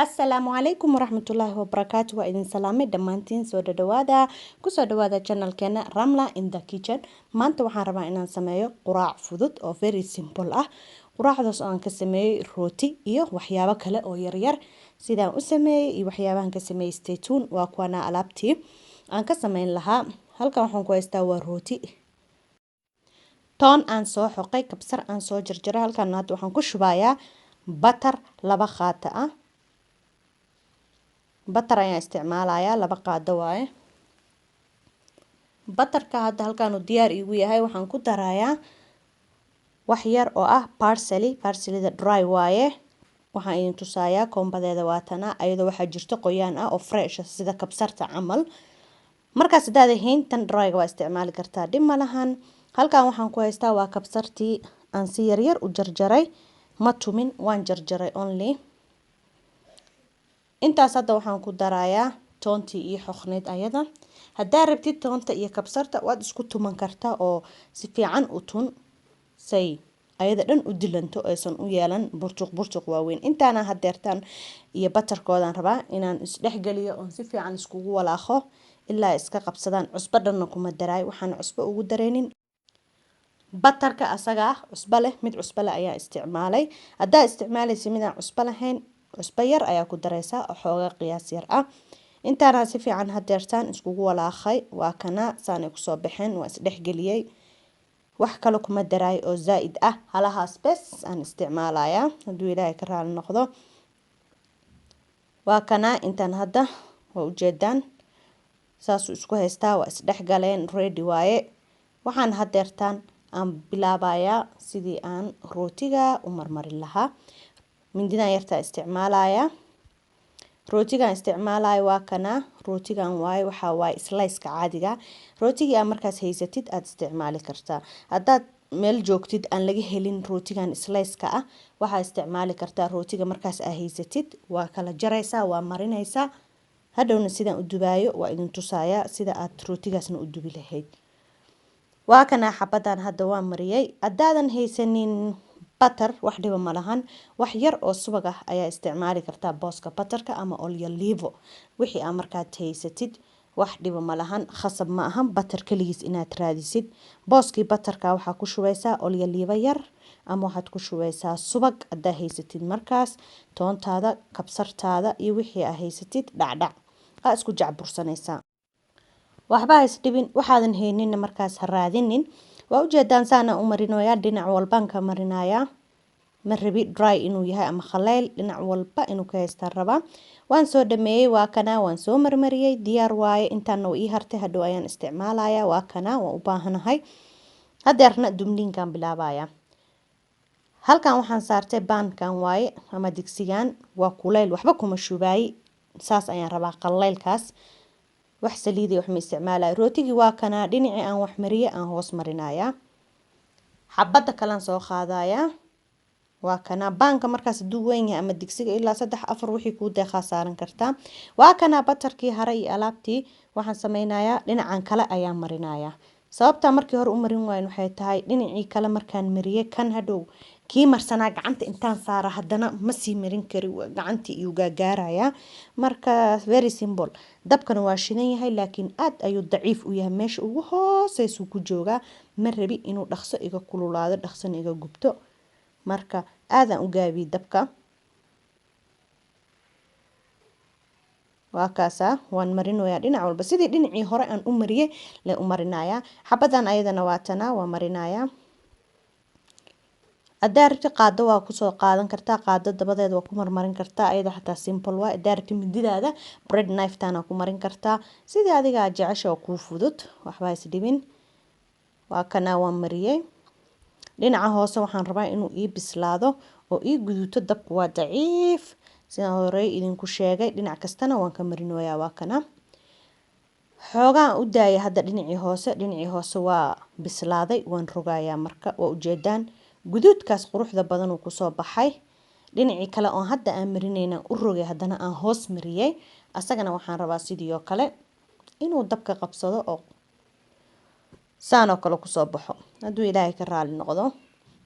Asalaamu calaykum waraxmatullaahi wabarakaatu. Waa idin salaamay dhammaantiin. Soo dhawaada kusoo dhawaada channelkeena Ramla in the kitchen. Maanta waxaan rabaa inaan sameeyo quraac fudud oo very simple ah. Quraacdaas oo aan ka sameeyay rooti iyo waxyaabo kale oo yaryar. Sidaan u sameeyay iyo waxyaabahan ka sameeyay stay tuned. Waa kuwana alaabtii aan ka sameyn lahaa. Halkan waxaan ku haystaa waa rooti. Toon aan soo xoqay, kabsar aan soo jarjaray. Halkan hadda waxaan ku shubayaa butter 2 qaata ah. Butter ayaan isticmaalayaa 2 qaado waaye. Butterka hadda halkaan uu diyaar igu yahay. Waxaan ku darayaa wax yar oo ah parsley. Parsleyda dry waaye. Waxaan idin tusayaa koombadeeda waatana. Ayadoo waxaa jirto qoyaan ah oo fresh sida kabsarta camal. Markaas hadaad ahayn tan dry-ga waa isticmaali kartaa. Dhib ma lahan. Halkaan waxaan ku haystaa waa kabsartii aan si yaryar u jarjaray. Ma tumin, waan jarjaray only. Intaas hadda waxaan ku darayaa toontii iyo xoqneyd ayada. Haddaa rabtid toonta iyo kabsarta waad isku tuman kartaa oo si fiican u tun say ayada dhan u dilanto aysan u yeelan burtuq waaweyn. Intaana hadeertaan iyo butterkoodan rabaa inaan isdhexgeliyo oo si fiican iskugu walaaqo ilaa iska qabsadaan. Cusbo dhanna kuma daray. Waxaan cusbo ugu dareenin. Butterka asaga cusbo leh, mid cusbo leh ayaa isticmaalay. Haddaa isticmaalaysa mid aan cusbo lahayn, cusbo yar ayaa ku dareysaa oo xoogaa qiyaas yar ah. Intaana si fiican hadeertaan iskugu walaaqay. Waa kana saanay ku soo baxeen. Waa isdhexgeliyay. Wax kale kuma daray oo zaid ah. Halahaas bes aan isticmaalayaa. Hadduu Ilaahay ka raali noqdo. Waa kana intaan hadda waa ujeedaan. Saasuu isku haystaa. Waa isdhexgaleen. Ready waaye. Waxaan hadeertaan aan bilaabayaa sidii aan rootiga u marmarin lahaa. Mindidan yarta isticmaalayaa. Rootigan isticmaalaya waa kana. Rootigan waaye waxaa waaye slice-ka caadiga. Rootigii aan markaas haysatid aad isticmaali kartaa. Haddaad meel joogtid aan laga helin rootigan slice-ka ah, waxaa isticmaali kartaa rootiga markaas aad haysatid. Waa kala jaraysaa, waa marinaysaa. Hadhowna sidaan u dubaayo waa idin tusayaa sida aad rootigaasna u dubi lahayd. Waa kana xabadan hadda waa mariyay. Haddaadan haysanin butter wax dhiba ma lahan. Wax yar oo subag ah ayaa isticmaali kartaa booska butterka ama olive. Wixii aan markaad haysatid wax dhiba ma lahan. Khasab ma ahan butter kaligiis inaad raadisid. Booskii butterka waxaa ku shubaysaa olive yar ama waxaad ku shubaysaa subag haddaa haysatid markaas toontaada, kabsartaada iyo wixii aad haysatid dhacdhac. Aa isku jacbursanaysaa. Waxba is dhibin waxaadan haynin markaas ha raadinin. Waa ujeedaan saana u marinoyaa dhinac walbaan ka marinayaa. Ma rabi dry inuu yahay ama khaleyl dhinac walba inuu ka haystaa rabaa. Waan soo dhameeyay waa kana waan soo marmariyay diyaar waaye. Intaana ii hartay hadhow ayaan isticmaalayaa. Waa kana waan u baahanahay. Hadeerna dumdinkaan bilaabayaa. Halkaan waxaan saartay baankan waaye ama digsigan waa kuleyl waxba kuma shubaay. Saas ayaan rabaa khaleylkaas. Wax saliidi wax ma isticmaalay. Rootigi waa kana dhinacii aan wax mariyay aan hoos marinayaa. Xabada kalan soo qaadayaa. Waa kana baanka markaas duu weyn yahay ama digsiga ilaa 3-4 wixii ku deeqa saaran kartaa. Waa kana butterkii haray iyo alaabtii waxaan sameynayaa dhinacan kale ayaan marinayaa. Sababta markii hore u marin wayn waxay tahay dhinacii kale markaan mariyay kan hadhow kii marsanaa gacanta intaan saara haddana ma sii marin kari gacantii iyu gaagaaraya. Marka very simple. Dabkana waa shidan yahay laakiin aad ayuu daciif u yahay meesha ugu hooseysu ku jooga. Ma rabi inuu dhaqso iga kululaado, dhaqsana iga gubto. Marka aadan u gaabi dabka. Waa kaasa waan marinoyaa dhinac walba sidii dhinacii hore aan u mariyay la u marinayaa. Xabadan ayadana waatana waa marinayaa. Haddaa rabtid qaado waa ku soo qaadan kartaa. Qaado dabadeed waa ku marmarin kartaa. Ayada xataa simple waa. Haddaa rabtid mididaada bread knife taana ku marin kartaa. Sidii adiga jecesha oo kuu fudud. Waxba is dhibin. Waa kana waan mariyay. Dhinaca hoose waxaan rabaa inuu ii bislaado oo ii guduuto dabku waa daciif. Sidaan hore idinku sheegay dhinac kastana waan ka marinoyaa waa kana. Xoogaan u daaya hadda dhinacii hoose waa bislaaday waan rogayaa marka waa ujeedaan guduudkaas quruxda badan uu ku soo baxay. Dhinacii kale oo hadda aan marinayna u rogay haddana aan hoos mariyay. Asagana waxaan rabaa sidii oo kale inuu dabka qabsado oo saan oo kale ku soo baxo. Hadduu Ilaahay ka raali noqdo.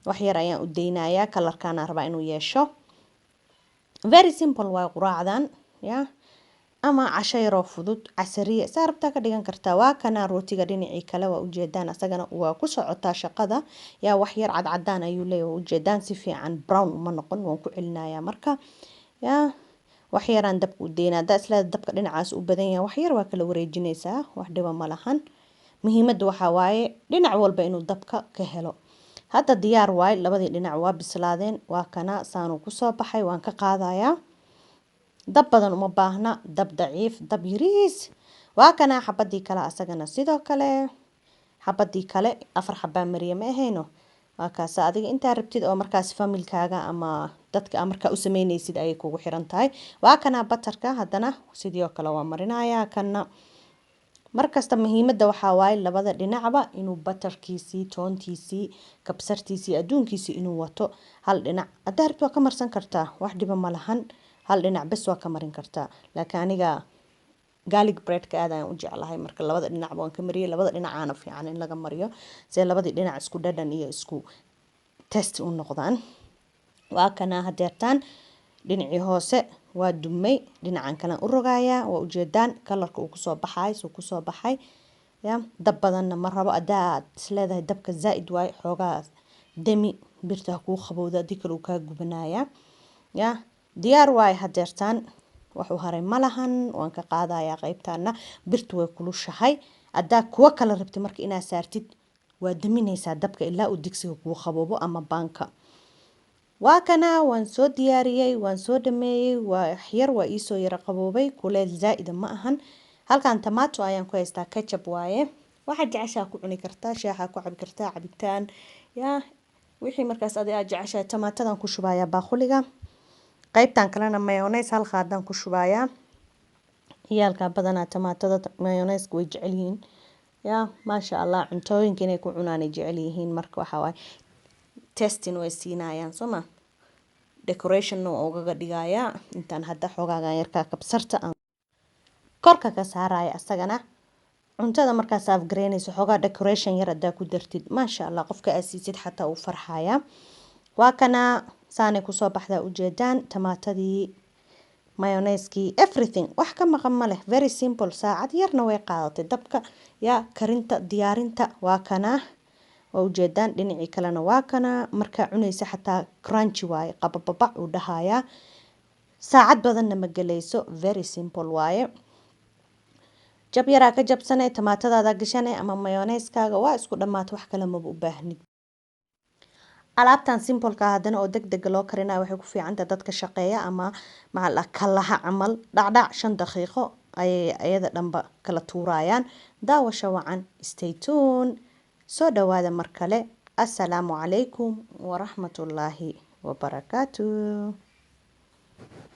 Wax yar ayaan u deynayaa kalarkaana rabaa inuu yeesho. very simple waa quraacdan ya ama casho yaroo fudud casariye saa rabtaa ka dhigan kartaa. Waa kana rootiga dhinacii kale waa ujeedaan asagana waa ku socotaa shaqada yaa wax yar cadcadaan ayuu leeyahay waa ujeedaan si fiican brown uma noqon waan ku celinayaa marka ya wax yaraan dabka u deynaa haddaa isla dabka dhinacaas u badan yahay wax yar waa kala wareejinaysaa wax dhiba ma lahan. Muhiimadda waxaa waaye dhinac walba inuu dabka ka helo. Hadda diyaar waaye labadii dhinac waa bislaadeen waa kana saanu ku soo baxay waan ka qaadayaa. Dab badan uma baahna dab daciif dab yariis waa kana xabadii kale asagana sidoo kale xabadii kale 4 xabaa mariya ma ahayno waa kaas adiga inta rabtid oo markaas familkaaga ama dadka markaa u sameynaysid ay kugu xiran tahay. Waa kana batarka haddana sidoo kale waa marinayaa kana markasta muhiimadda waxaa waaye labada dhinacba inuu batarkiisii toontiisii kabsartiisii adduunkiisii inuu wato hal dhinac haddaa rabtid waa ka marsan kartaa wax dhiba ma lahan hal dhinac bes waa ka marin kartaa laakiin aniga garlic breadka aad ayaan u jeclahay marka labada dhinacba waan ka mariyay labada dhinacaana fiican in laga mariyo si labadii dhinac isku dhadhan iyo isku test u noqdaan. Waa kana hadeertaan dhinacii hoose waa dumay dhinacan kale u rogayaa waa ujeedaan kalarka uu kusoo baxay soo kusoo baxay ya dab badanna ma rabo haddaad isleedahay dabka zaa'id waaye xoogaa demi birta ku qabowda dikal uu ka gubanayaa ya diyaar waaye hadeertaan wuxuu haray malahan waan ka qaadayaa qaybtaana birtu way kulushahay haddaa kuwa kala rabtid marka inaad saartid waa daminaysaa dabka ilaa uu digsiga kuu qaboobo ama baanka. Waa kana waan soo diyaariyay waan soo dhameeyay waa yar waa iisoo yara qaboobay kuleel zaa'id ma ahan. Halkan tomato ayaan ku haystaa ketchup waaye waxa jeceshaa ku cuni kartaa shaaha ku cabi kartaa cabitaan ya wixii markaas aad jeceshaa tomatadan ku shubayaa baaquliga. Qaybtan kalena mayonnaise hal qaadaan ku shubayaa ciyaalka badanaa tomatada mayonnaise way jecel yihiin ya maasha Allah cuntooyinka inay ku cunaan ay jecel yihiin marka waxa waaye testing way siinayaan soma decoration oo uga dhigayaa intaan hadda xogaagan yarka kabsarta aan korka ka saaraya asagana cuntada markaas aad gareynayso xogaa decoration yar haddaa ku dartid maasha Allah qofka aad siisid xataa uu farxaya. Waa kana saane ku soo baxda ujeedaan tomatadii mayonnaise-kii everything wax ka maqan ma leh very simple saacad yarna way qaadatay dabka ya karinta diyaarinta waa kana waa ujeedaan dhinacii kalena waa kana markaa cunaysa xataa crunchy waaye qabababac uu dhahayaa saacad badanna ma galayso very simple waaye. Jab yaraa ka jabsanay tomatadaada gashanay ama mayonnaise-kaaga waa isku dhamaat wax kale ma u baahnid. Alaabtan simple-ka haddana oo degdeg loo karinayo waxay ku fiican tahay dadka shaqeeya ama macal kalaha camal dhacdhac 5 daqiiqo ay ayada dhanba kala tuurayaan. Daawasho wacan stay tuned soo dhawaada mar kale assalaamu calaykum wa rahmatullaahi wa barakaatuh.